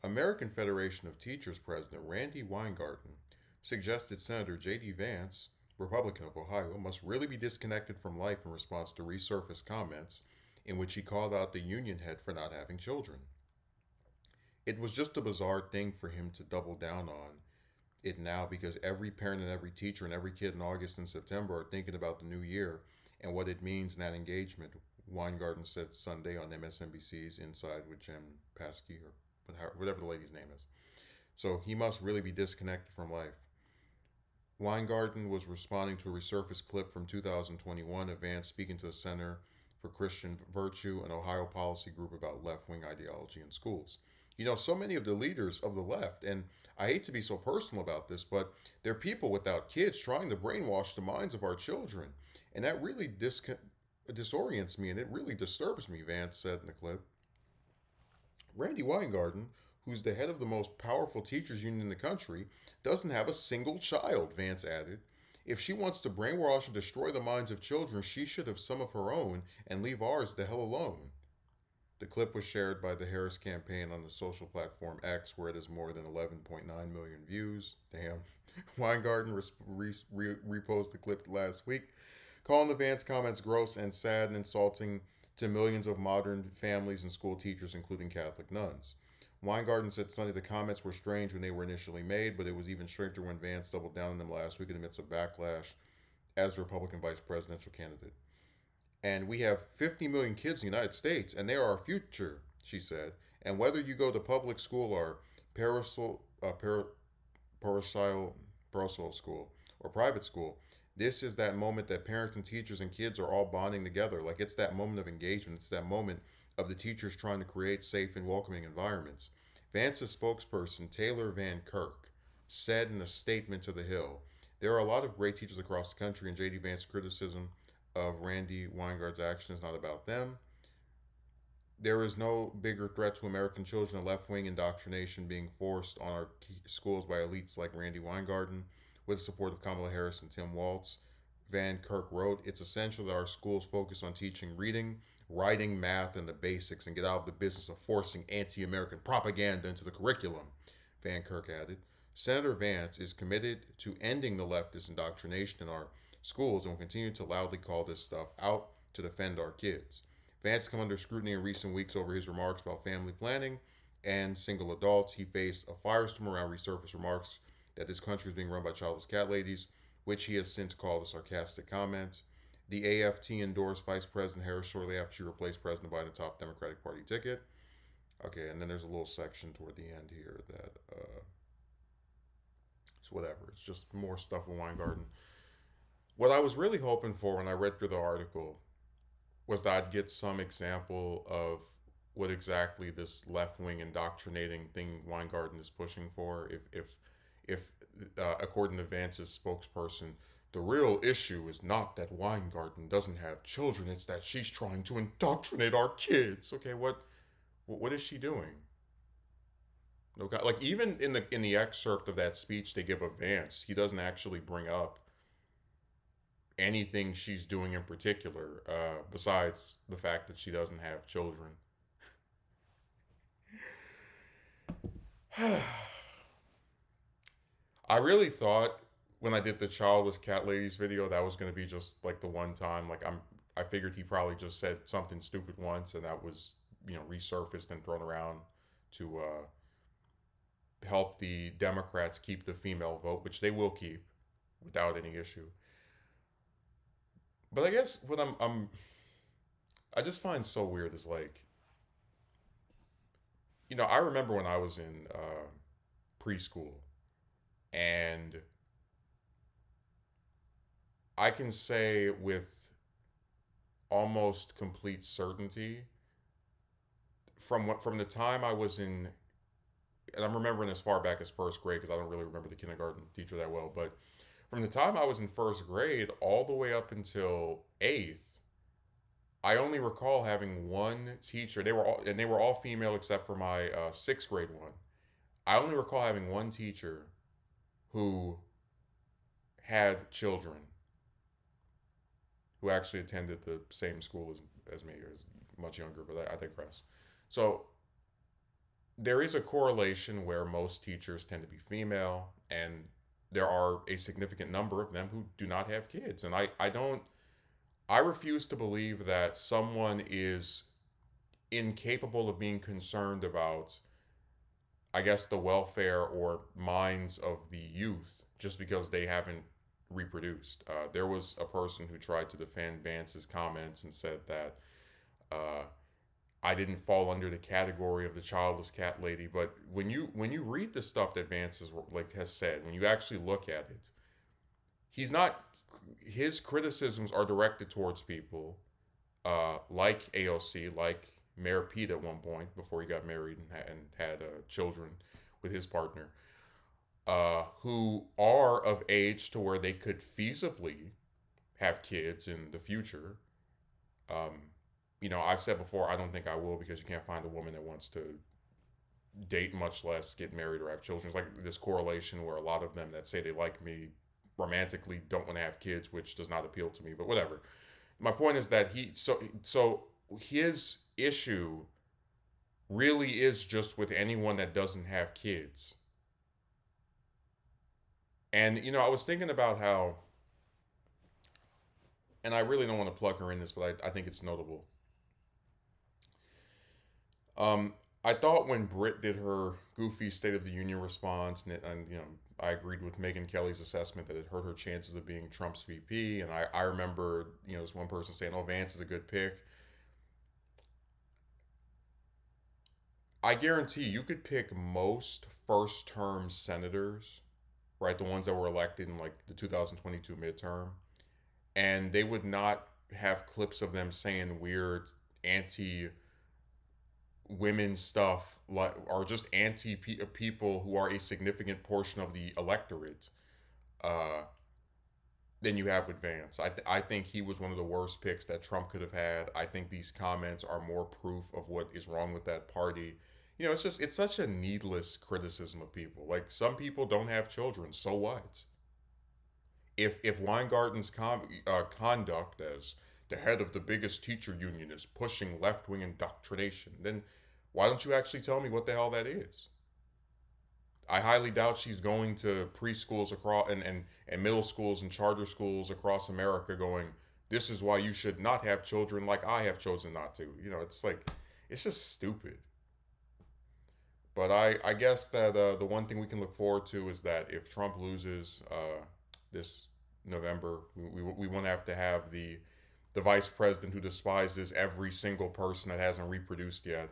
American Federation of Teachers President Randy Weingarten suggested Senator J.D. Vance, Republican of Ohio, must really be disconnected from life in response to resurfaced comments in which he called out the union head for not having children. It was just a bizarre thing for him to double down on it now because every parent and every teacher and every kid in August and September are thinking about the new year and what it means in that engagement. Weingarten said Sunday on MSNBC's Inside with Jen Paskey, or whatever the lady's name is. So he must really be disconnected from life. Weingarten was responding to a resurfaced clip from 2021 of Vance speaking to the Center for Christian Virtue, an Ohio policy group about left wing ideology in schools. You know, so many of the leaders of the left, and I hate to be so personal about this, but they're people without kids trying to brainwash the minds of our children. And that really disorients me and it really disturbs me, Vance said in the clip. Randy Weingarten, who's the head of the most powerful teachers union in the country, doesn't have a single child, Vance added. If she wants to brainwash and destroy the minds of children, she should have some of her own and leave ours the hell alone. The clip was shared by the Harris campaign on the social platform X, where it has more than 11.9 million views. Damn. Weingarten reposted the clip last week, calling the Vance comments gross and sad and insulting to millions of modern families and school teachers, including Catholic nuns. Weingarten said Sunday the comments were strange when they were initially made, but it was even stranger when Vance doubled down on them last week in the midst of backlash as Republican vice presidential candidate. And we have 50 million kids in the United States, and they are our future, she said. And whether you go to public school or parochial school or private school, this is that moment that parents and teachers and kids are all bonding together. Like it's that moment of engagement. It's that moment of the teachers trying to create safe and welcoming environments. Vance's spokesperson, Taylor Van Kirk, said in a statement to The Hill, there are a lot of great teachers across the country, and J.D. Vance's criticism of Randy Weingarten's action is not about them. There is no bigger threat to American children than left-wing indoctrination being forced on our schools by elites like Randy Weingarten, with the support of Kamala Harris and Tim Walz. Van Kirk wrote, it's essential that our schools focus on teaching reading, writing, math, and the basics, and get out of the business of forcing anti-American propaganda into the curriculum, Van Kirk added. Senator Vance is committed to ending the leftist indoctrination in our schools and will continue to loudly call this stuff out to defend our kids. Vance come under scrutiny in recent weeks over his remarks about family planning and single adults. He faced a firestorm around resurfaced remarks that this country is being run by childless cat ladies, which he has since called a sarcastic comment. The AFT endorsed Vice President Harris shortly after she replaced President Biden the top Democratic Party ticket. Okay, and then there's a little section toward the end here that it's whatever. It's just more stuff with Weingarten. What I was really hoping for when I read through the article was that I'd get some example of what exactly this left-wing indoctrinating thing Weingarten is pushing for. If according to Vance's spokesperson, the real issue is not that Weingarten doesn't have children; it's that she's trying to indoctrinate our kids. Okay, what is she doing? No, like even in the excerpt of that speech they give of Vance, he doesn't actually bring up anything she's doing in particular, besides the fact that she doesn't have children. I really thought when I did the childless cat ladies video that was going to be just like the one time. Like I figured he probably just said something stupid once, and that was resurfaced and thrown around to help the Democrats keep the female vote, which they will keep without any issue. But I guess what I just find so weird is like, I remember when I was in preschool, and I can say with almost complete certainty from the time I was in, and I'm remembering as far back as first grade because I don't really remember the kindergarten teacher that well, but from the time I was in first grade all the way up until eighth, I only recall having one teacher. They were all female except for my sixth grade one. I only recall having one teacher who had children, who actually attended the same school as me, or is much younger, but I digress. So there is a correlation where most teachers tend to be female, and there are a significant number of them who do not have kids. And I refuse to believe that someone is incapable of being concerned about, I guess, the welfare or minds of the youth just because they haven't reproduced. There was a person who tried to defend Vance's comments and said that uh, I didn't fall under the category of the childless cat lady. But when you read the stuff that Vance has said, when you actually look at it, he's not. His criticisms are directed towards people like AOC, like Mayor Pete at one point before he got married and had children with his partner, who are of age to where they could feasibly have kids in the future. Um, I've said before, I don't think I will because you can't find a woman that wants to date, much less get married or have children. It's like this correlation where a lot of them that say they like me romantically don't want to have kids, which does not appeal to me. But whatever. My point is that his issue really is just with anyone that doesn't have kids. And I was thinking about how, and I really don't want to plug her in this, but I think it's notable. I thought when Britt did her goofy State of the Union response, and I agreed with Megyn Kelly's assessment that it hurt her chances of being Trump's VP. And I remember, this one person saying, "Oh, Vance is a good pick." I guarantee you could pick most first-term senators, right? The ones that were elected in like the 2022 midterm, and they would not have clips of them saying weird anti women stuff, like, or just anti people who are a significant portion of the electorate, uh, than you have with Vance. I think he was one of the worst picks that Trump could have had. I think these comments are more proof of what is wrong with that party. It's such a needless criticism of people. Like, some people don't have children, so what? If Weingarten's conduct as the head of the biggest teacher union is pushing left wing indoctrination, then why don't you actually tell me what the hell that is? I highly doubt she's going to preschools across and middle schools and charter schools across America going, "This is why you should not have children like I have chosen not to." It's like, it's just stupid. But I guess that the one thing we can look forward to is that if Trump loses this November, we won't have to have the vice president who despises every single person that hasn't reproduced yet.